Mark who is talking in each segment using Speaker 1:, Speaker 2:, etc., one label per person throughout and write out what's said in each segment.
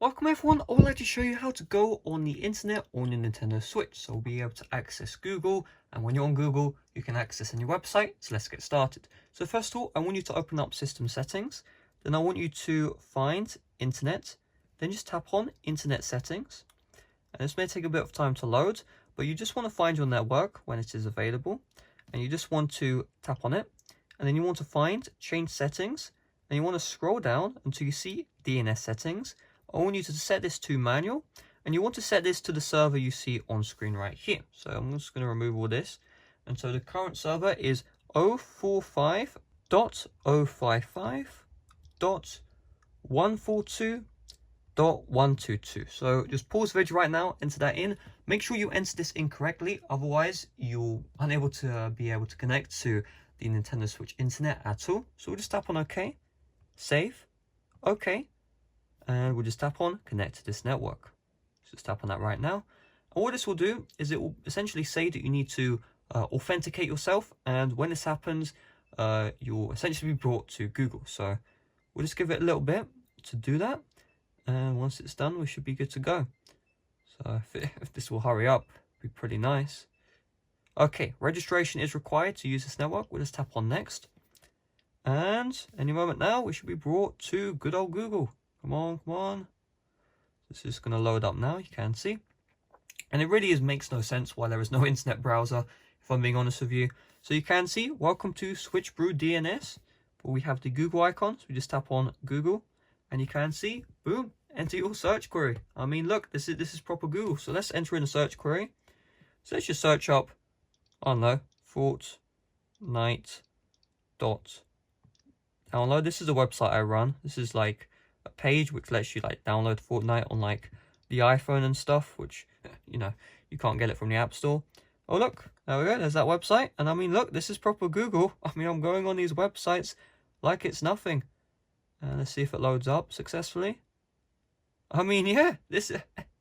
Speaker 1: Welcome everyone, I would like to show you how to go on the internet on your Nintendo Switch. So we'll be able to access Google, and when you're on Google, you can access any website. So let's get started. So first of all, I want you to open up System Settings. Then I want you to find Internet. Then just tap on Internet Settings. And this may take a bit of time to load, but you just want to find your network when it is available. And you just want to tap on it. And then you want to find Change Settings. And you want to scroll down until you see DNS Settings. I want you to set this to manual, and you want to set this to the server you see on screen right here. So I'm just going to remove all this. And so the current server is 045.055.142.122. So just pause the video right now, enter that in. Make sure you enter this incorrectly, otherwise you're unable to be able to connect to the Nintendo Switch internet at all. So we'll just tap on OK, save, OK. And we'll just tap on connect to this network. So just tap on that right now. And what this will do is it will essentially say that you need to authenticate yourself. And when this happens, you'll essentially be brought to Google. So we'll just give it a little bit to do that. And once it's done, we should be good to go. So if this will hurry up, it'd be pretty nice. Okay, registration is required to use this network. We'll just tap on next. And any moment now, we should be brought to good old Google. Come on, come on. This is going to load up now, you can see. And it really makes no sense why there is no internet browser, if I'm being honest with you. So you can see, welcome to Switch Brew DNS. But we have the Google icon, so we just tap on Google. And you can see, boom, enter your search query. I mean, look, this is proper Google. So let's enter in a search query. So let's just search up, I don't know, Fortnite.download. This is a website I run. This is like a page which lets you like download Fortnite on like the iPhone and stuff, which you know you can't get it from the App Store. Oh look, there we go, there's that website. And I mean, look, this is proper Google. I mean, I'm going on these websites like it's nothing. And let's see if it loads up successfully. I mean, yeah,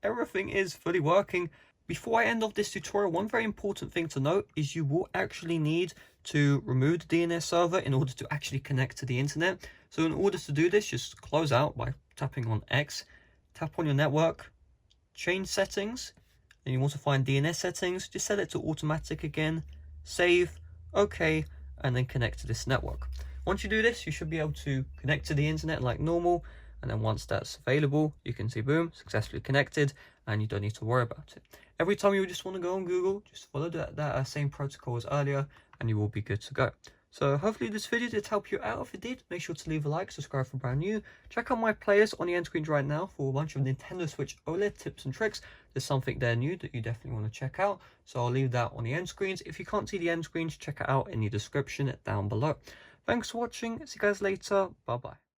Speaker 1: everything is fully working. Before I end off this tutorial, one very important thing to note is you will actually need to remove the DNS server in order to actually connect to the internet. So in order to do this, just close out by tapping on X, tap on your network, change settings, then you want to find DNS settings, just set it to automatic again, save, OK, and then connect to this network. Once you do this, you should be able to connect to the internet like normal. And then once that's available, you can see, boom, successfully connected, and you don't need to worry about it. Every time you just want to go on Google, just follow that same protocol as earlier, and you will be good to go. So hopefully this video did help you out. If it did, make sure to leave a like, subscribe for brand new. Check out my playlist on the end screen right now for a bunch of Nintendo Switch OLED tips and tricks. There's something there new that you definitely want to check out. So I'll leave that on the end screens. If you can't see the end screens, check it out in the description down below. Thanks for watching. See you guys later. Bye-bye.